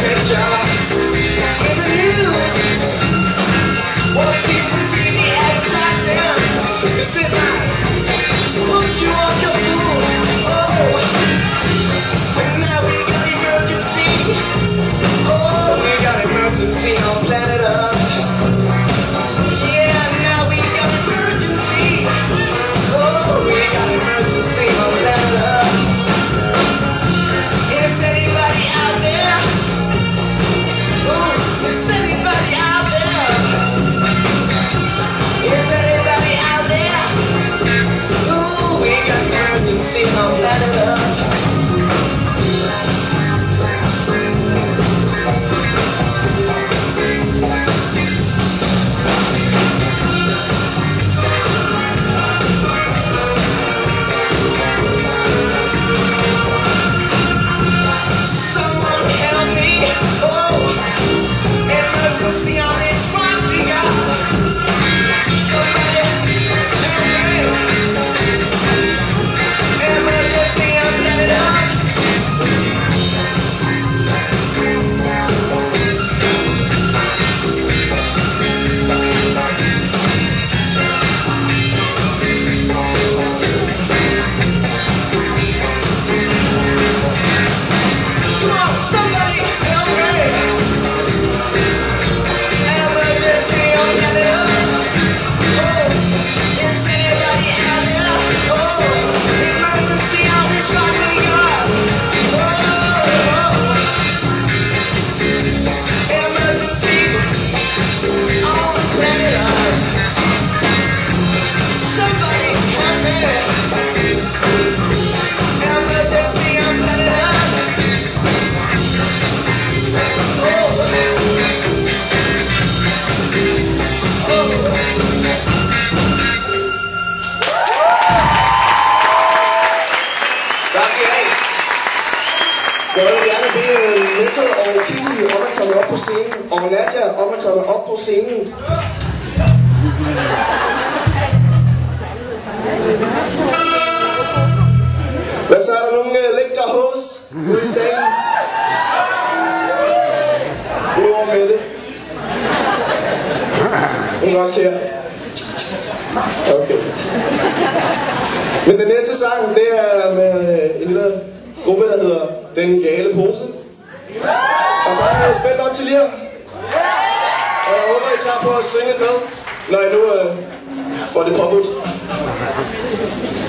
picture in the news. Won't see the TV advertising, 'cause it might put you off your fool. Oh, and now we got emergency. Oh, we got emergency on planet Earth. Yeah, now we got emergency. Oh, we got emergency on planet Earth. Is anybody out there? Oh, is anybody out there? Is anybody out there? Ooh, we got emergency on planet Earth. Someone help me! Oh, emergency on this rock we got. Somebody help me! Emergency on planet Earth. Come on, somebody help me! Emergency on planet Earth. Oh, is anybody out there? Oh, emergency on this rock we got. Oh, emergency on planet Earth. Somebody help me! Emergency on planet Earth. Tak skal I have. Så jeg vil gerne bede Netto og Kitty om at komme op på scenen, og Nadia om at komme op på scenen. Hvad så, er der nogle lækre hos ude i sengen? Udover Mette. Hun er også her. Okay. Men den næste sang, det er med en lille gruppe, der hedder Den Gale Pose. Og så er jeg spændt op til jer. Og jeg håber, I er klar på at synge med, når I nu får det påbudt.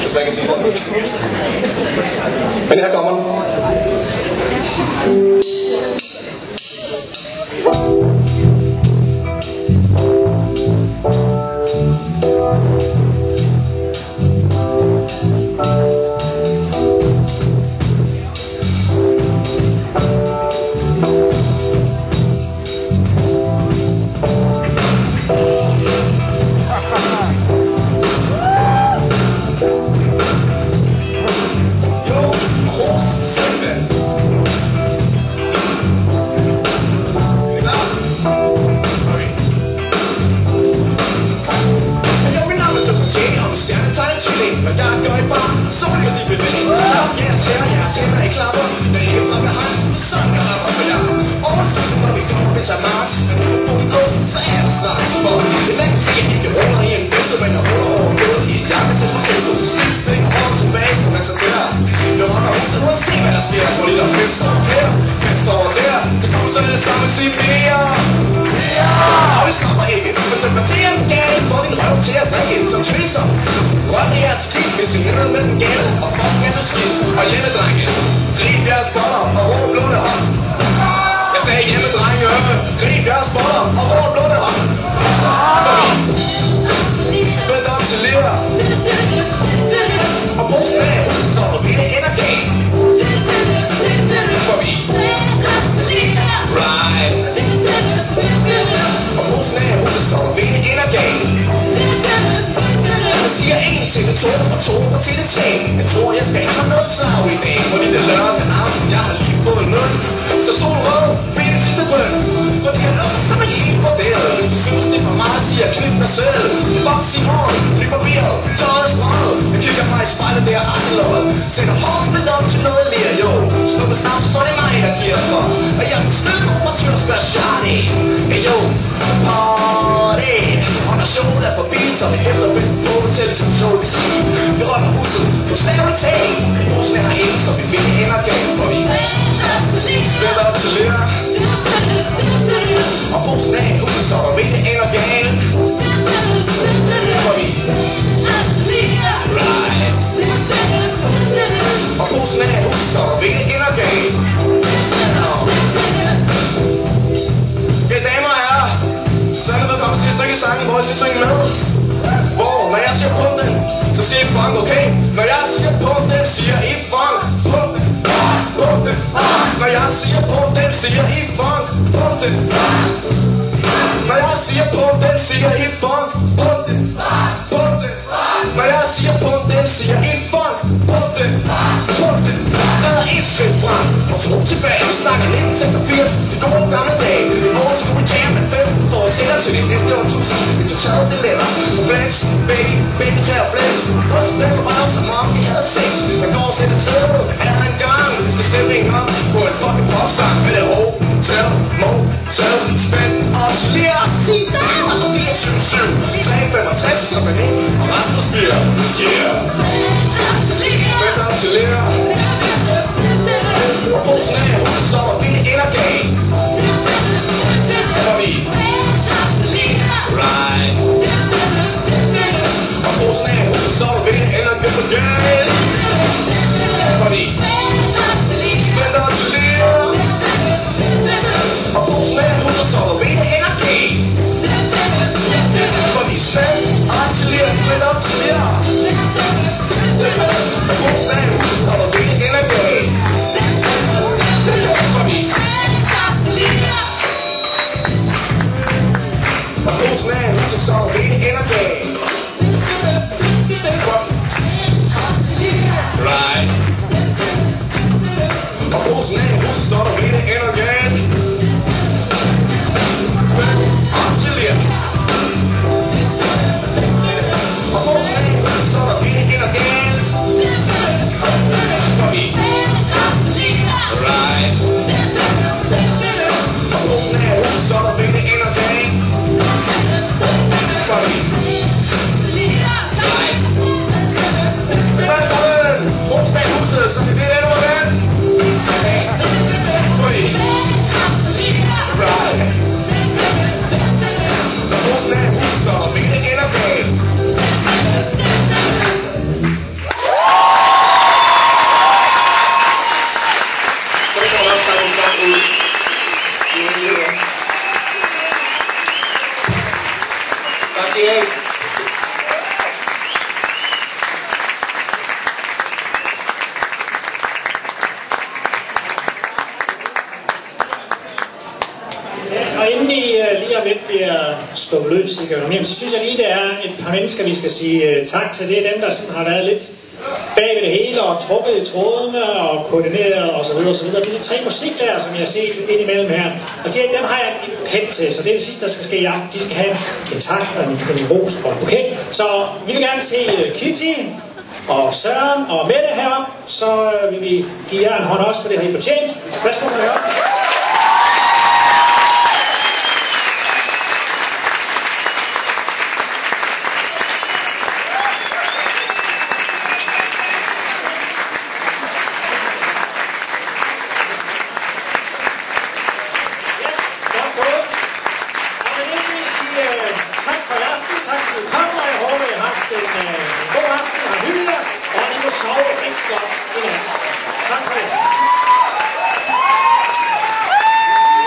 Hvis man kan sige sådan. Men her kommer den. Men jeg gør ikke bare sådan med de bevægelser. Så klap jeres hænder i klapper. Der er ikke fremme hånd, sådan jeg rapper for jer. Overskriften, når vi kommer på til Marx. Men når du får en åb, så er der straks for. Jeg kan se, at ikke ruller i en bøsse, men jeg ruller over både i et jakkesæt fra Kelso. Stykker over tilbage, som er så der. Jeg rocker huset, nu og se, hvad der sker. Hvor de der fester over her, fester over der. Så kom så det samme og sige mere. Og det stopper ikke, for temperaturen galt får din røv til at drikke ind som tviser. Rør jeres kig, hvis I ned med den gale, og fucking er beskidt. Og hjemmedrenge, grib jeres boller og råb blåne hånd. Jeg sagde hjemmedrenge, grib jeres boller og råb blåne hånd. Så vi spændt op til leder. Og posen af huset, så vi det ender galt. For vi right. Og posen af huset, så vi det ender galt. Jeg siger 1 til det 2 og 2 til det 3. tag. Jeg tror jeg skal have mig noget slag i dag. Fordi det er lørdag aften, jeg har lige fået løn. Så solen rød, bed det sidste bøn. Fordi jeg lugter som en helt model. Hvis du synes det er for meget, siger knip dig selv. Voks i hånd, nybarberet, tøjet strøget. Jeg kigger mig i spejlet, det er akkeløjet. Sætter hårspil op til noget ler, jo. Sluppe snart, for det er mig, der giver for. Og jeg er den skød operatør Spashani. Hey yo, party. Og når showet er forbi, så er det efterfest på hotellet som show vi siger. Vi rører huset, bogstaveligt talt. Rosen er herinde, så vi vil ender galt, for vi spiller op til lærer. Og rosen er i huset, så der vil det ender galt. For vi right. Og rosen er i huset, så der vil det ender galt. Ja, damer og herrer, så er vi kommet til et stykke sange, hvor jeg skal synge med. Hvor, når jeg siger punkten, så siger I funk, okay? Når jeg siger punkten, siger I funk. Punkten, punkten. Når jeg siger punkten, siger I funk. Punkten. Når jeg siger punkten, siger I funk. Punkten, punkten. Når jeg siger punkten, siger I funk. Punkten, punkten. Træder et skridt frem og to tilbage. Vi snakker 1986, de gode gamle dage. I år så kan vi jam en fest for at sætte til det næste årtusind. Vi tager taget det letter, så flex, baby tager flex. Og stemmer bare som om vi havde sex. Jeg går og sætter sted, er en gang. Vi skal stemningen op på en fucking popsang. Med det hotel, motel, spænd op til lige at sige der. Og på 24-7, 365 som en ind, og Rasmus bliver yeah. Spænd op til lærer. Og posen er hovedet, så er vi det ender galt. For vi right. Og posen er hovedet, så er vi det ender galt. For vi spænd op til lærer. Og posen er hovedet, så er vi det ender galt. For vi spænd op til lærer, spænd op til lærer. Og posen er hovedet, så er vi det ender galt. For vi og posen er huset, så vi det ender galt. For right. Og posen er huset, så vi det ender galt. Op til jer. Og posen er huset, så vi det ender galt. For vi right. Og posen er huset, så vi det ender galt. For vi right. Velkommen! Posen er huset, så vi det ender galt. For vi right. Og posen er huset, så vi det ender galt. Tak skal I have. Og inden I lige om lidt bliver sluppet løs, så synes jeg lige, det er et par mennesker, vi skal sige tak til. Det er dem, der sådan har været lidt bag ved det hele og trukket i trådene og koordineret osv. osv. Det er de 3 musiklærer, som jeg har set indimellem her. Og dem har jeg kendt til, så det er det sidste, der skal ske i aften. De skal have en tak og en ros og en buket. Så vi vil gerne se Kitty og Søren og Mette heroppe, så vil vi give jer en hånd også, for det har I fortjent. Værsgo med heroppe. Tak for at I kom, og jeg håber, I har haft en god aften og hygget jer, og I må sove rigtig godt i nat. Tak for det.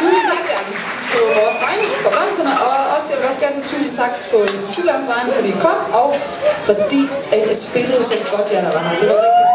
Tusind tak, Jan, på vores vegne, på blomsterne, og også jeg vil også gerne sige tusind tak på musiklovens vegne, fordi I kom, og fordi at jeg spillede så godt, Jan, og var her. Det var rigtig